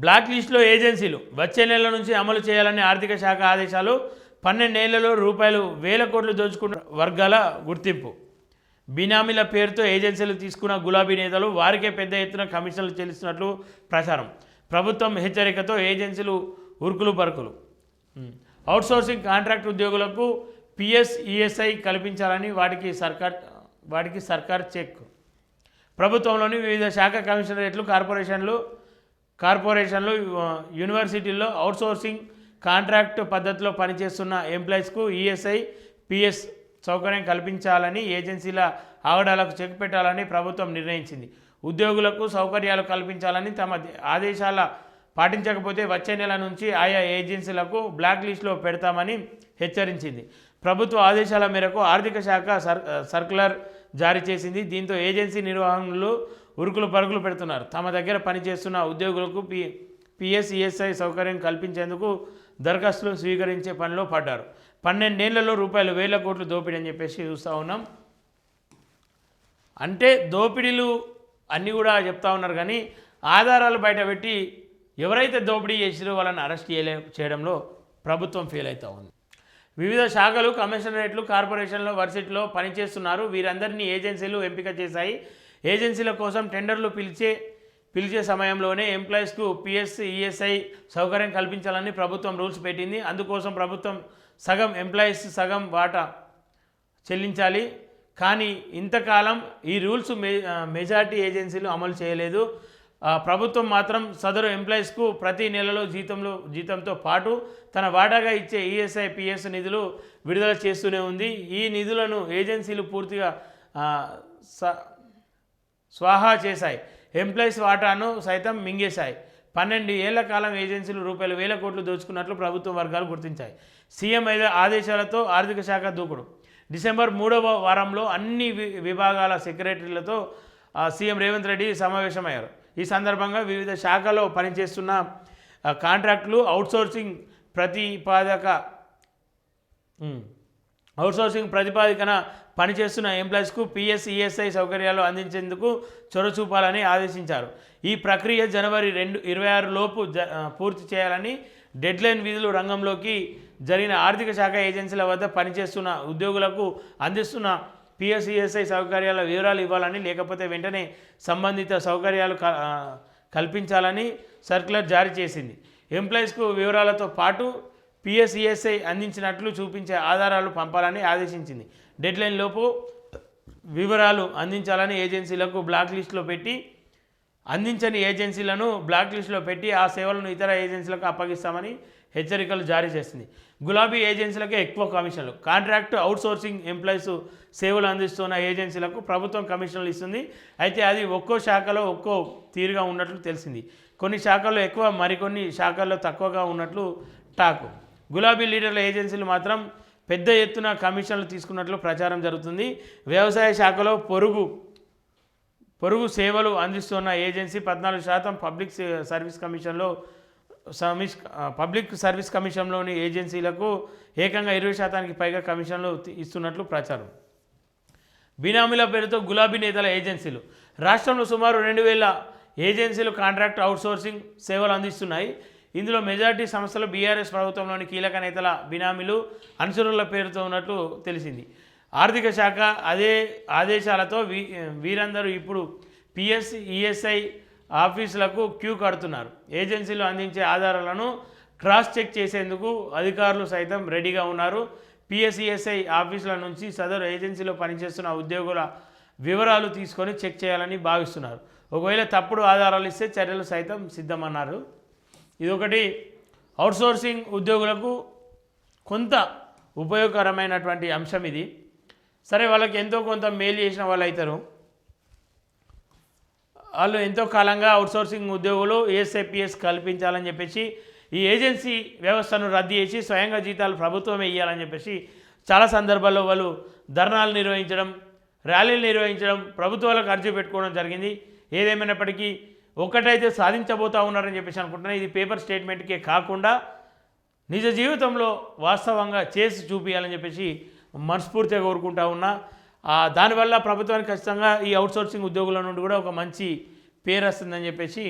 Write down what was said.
Black లిస్టులో ఏజెన్సీలు వచ్చే నెల నుంచి అమలు చేయాలని ఆర్థిక శాఖ ఆదేశాలు. 12 ఏళ్లలో రూపాయలు వేల కోట్లు దోచుకున్న వర్గాల గుర్తింపు. బినామీల పేరుతో ఏజెన్సీలు తీసుకున్న గులాబీ నేతలు వారికే పెద్ద ఎత్తున కమిషన్లు చెల్లిస్తున్నట్లు ప్రచారం. ప్రభుత్వం హెచ్చరికతో ఏజెన్సీలు ఉరుకులు పరుకులు. అవుట్సోర్సింగ్ కాంట్రాక్ట్ ఉద్యోగులకు పిఎస్ ఈఎస్ఐ కల్పించాలని వాటికి సర్కార్ చెక్. ప్రభుత్వంలోని వివిధ శాఖ కమిషనరేట్లు కార్పొరేషన్లు యూనివర్సిటీల్లో అవుట్సోర్సింగ్ కాంట్రాక్ట్ పద్ధతిలో పనిచేస్తున్న ఎంప్లాయీస్కు ఈఎస్ఐ పిఎస్ సౌకర్యం కల్పించాలని ఏజెన్సీల ఆగడాలకు చెక్ పెట్టాలని ప్రభుత్వం నిర్ణయించింది. ఉద్యోగులకు సౌకర్యాలు కల్పించాలని తమ ఆదేశాల పాటించకపోతే వచ్చే నెల నుంచి ఆయా ఏజెన్సీలకు బ్లాక్ లిస్టులో పెడతామని హెచ్చరించింది. ప్రభుత్వ ఆదేశాల మేరకు ఆర్థిక శాఖ సర్క్యులర్ జారీ చేసింది. దీంతో ఏజెన్సీ నిర్వహణలు ఉరుకులు పరుగులు పెడుతున్నారు. తమ దగ్గర పనిచేస్తున్న ఉద్యోగులకు పిఎస్ ఈఎస్ఐ సౌకర్యం కల్పించేందుకు దరఖాస్తులు స్వీకరించే పనిలో పడ్డారు. 12 ఏళ్లలో రూపాయలు వేల కోట్లు దోపిడీ అని చెప్పేసి చూస్తూ ఉన్నాం. అంటే దోపిడీలు అన్నీ కూడా చెప్తా ఉన్నారు, కానీ ఆధారాలు బయటపెట్టి ఎవరైతే దోపిడీ చేసిరో వాళ్ళని అరెస్ట్ చేయడంలో ప్రభుత్వం ఫెయిల్ అవుతూ ఉంది. వివిధ శాఖలు, కమిషనరేట్లు, కార్పొరేషన్లు, వర్సిటీలో పనిచేస్తున్నారు. వీరందరినీ ఏజెన్సీలు ఎంపిక చేశాయి. ఏజెన్సీల కోసం టెండర్లు పిలిచే సమయంలోనే ఎంప్లాయీస్కు పిఎస్ ఈఎస్ఐ సౌకర్యం కల్పించాలని ప్రభుత్వం రూల్స్ పెట్టింది. అందుకోసం ప్రభుత్వం సగం ఎంప్లాయీస్ సగం వాటా చెల్లించాలి. కానీ ఇంతకాలం ఈ రూల్స్ మెజారిటీ ఏజెన్సీలు అమలు చేయలేదు. ప్రభుత్వం మాత్రం సదరు ఎంప్లాయీస్కు ప్రతి నెలలో జీతంతో పాటు తన వాటాగా ఇచ్చే ఈఎస్ఐ పిఎస్ నిధులు విడుదల చేస్తూనే ఉంది. ఈ నిధులను ఏజెన్సీలు పూర్తిగా స్వాహా చేశాయి. ఎంప్లాయీస్ వాటాను సైతం మింగేశాయి. 12 ఏళ్ల కాలం ఏజెన్సీలు రూపాయలు వేల కోట్లు దోచుకున్నట్లు ప్రభుత్వ వర్గాలు గుర్తించాయి. సీఎం ఆదేశాలతో ఆర్థిక శాఖ దూకుడు. డిసెంబర్ 3వ వారంలో అన్ని విభాగాల సెక్రటరీలతో సీఎం రేవంత్ రెడ్డి సమావేశమయ్యారు. ఈ సందర్భంగా వివిధ శాఖలో పనిచేస్తున్న కాంట్రాక్టులు అవుట్సోర్సింగ్ ప్రతిపాదికన పనిచేస్తున్న ఎంప్లాయీస్కు పిఎస్ ఈఎస్ఐ సౌకర్యాలు అందించేందుకు చొరవ చూపాలని ఆదేశించారు. ఈ ప్రక్రియ జనవరి 26 లోపు పూర్తి చేయాలని డెడ్లైన్ విధులు రంగంలోకి జరిగిన ఆర్థిక శాఖ ఏజెన్సీల వద్ద పనిచేస్తున్న ఉద్యోగులకు అందిస్తున్న పిఎస్ ఈఎస్ఐ సౌకర్యాల వివరాలు ఇవ్వాలని, లేకపోతే వెంటనే సంబంధిత సౌకర్యాలు కల్పించాలని సర్క్యులర్ జారీ చేసింది. ఎంప్లాయీస్కు వివరాలతో పాటు పిఎస్ ఈఎస్ఐ అందించినట్లు చూపించే ఆధారాలు పంపాలని ఆదేశించింది. డెడ్లైన్ లోపు వివరాలు అందించాలని ఏజెన్సీలకు బ్లాక్ లిస్టులో పెట్టి, అందించని ఏజెన్సీలను బ్లాక్ లిస్టులో పెట్టి ఆ సేవలను ఇతర ఏజెన్సీలకు అప్పగిస్తామని హెచ్చరికలు జారీ చేసింది. గులాబీ ఏజెన్సీలకే ఎక్కువ కమిషన్లు. కాంట్రాక్ట్ అవుట్సోర్సింగ్ ఎంప్లాయీస్ సేవలు అందిస్తున్న ఏజెన్సీలకు ప్రభుత్వం కమిషన్లు ఇస్తుంది. అయితే అది ఒక్కో శాఖలో ఒక్కో తీరుగా ఉన్నట్లు తెలిసింది. కొన్ని శాఖల్లో ఎక్కువ, మరికొన్ని శాఖల్లో తక్కువగా ఉన్నట్లు టాక్. గులాబీ లీడర్ల ఏజెన్సీలు మాత్రం పెద్ద ఎత్తున కమిషన్లు తీసుకున్నట్లు ప్రచారం జరుగుతుంది. వ్యవసాయ శాఖలో పొరుగు సేవలు అందిస్తున్న ఏజెన్సీ 14% పబ్లిక్ సర్వీస్ కమిషన్లోని ఏజెన్సీలకు ఏకంగా 20% పైగా కమిషన్లు ఇస్తున్నట్లు ప్రచారం. బినామీల పేరుతో గులాబీ నేతల ఏజెన్సీలు. రాష్ట్రంలో సుమారు 2000 ఏజెన్సీలు కాంట్రాక్ట్ అవుట్సోర్సింగ్ సేవలు అందిస్తున్నాయి. ఇందులో మెజారిటీ సంస్థలు బీఆర్ఎస్ ప్రభుత్వంలోని కీలక నేతల బినామీలు, అనుచరుల పేరుతో ఉన్నట్లు తెలిసింది. ఆర్థిక శాఖ ఆదేశాలతో వీరందరూ ఇప్పుడు పిఎస్ ఈఎస్ఐ ఆఫీసులకు క్యూ కడుతున్నారు. ఏజెన్సీలు అందించే ఆధారాలను క్రాస్ చెక్ చేసేందుకు అధికారులు సైతం రెడీగా ఉన్నారు. పిఎస్ ఈఎస్ఐ ఆఫీసుల నుంచి సదరు ఏజెన్సీలో పనిచేస్తున్న ఉద్యోగుల వివరాలు తీసుకొని చెక్ చేయాలని భావిస్తున్నారు. ఒకవేళ తప్పుడు ఆధారాలు ఇస్తే చర్యలు సైతం సిద్ధమన్నారు. ఇదొకటి అవుట్సోర్సింగ్ ఉద్యోగులకు కొంత ఉపయోగకరమైనటువంటి అంశం ఇది. సరే, వాళ్ళకి ఎంతో కొంత మేలు చేసిన వాళ్ళు అవుతారు. వాళ్ళు ఎంతో కాలంగా అవుట్సోర్సింగ్ ఉద్యోగులు ఏఎస్ఐపిఎస్ కల్పించాలని చెప్పేసి ఈ ఏజెన్సీ వ్యవస్థను రద్దు చేసి స్వయంగా జీతాలు ప్రభుత్వమే ఇవ్వాలని చెప్పేసి చాలా సందర్భాల్లో వాళ్ళు ధర్నాలు నిర్వహించడం, ర్యాలీలు నిర్వహించడం, ప్రభుత్వాలకు అర్జీ పెట్టుకోవడం జరిగింది. ఏదేమైనప్పటికీ ఒక్కటైతే సాధించబోతూ ఉన్నారని చెప్పేసి అనుకుంటున్నాను. ఇది పేపర్ స్టేట్మెంట్కే కాకుండా నిజ జీవితంలో వాస్తవంగా చేసి చూపించాలని చెప్పేసి మనస్ఫూర్తిగా కోరుకుంటా ఉన్నా. దానివల్ల ప్రభుత్వానికి ఖచ్చితంగా ఈ అవుట్సోర్సింగ్ ఉద్యోగుల నుండి కూడా ఒక మంచి పేరు వస్తుందని చెప్పేసి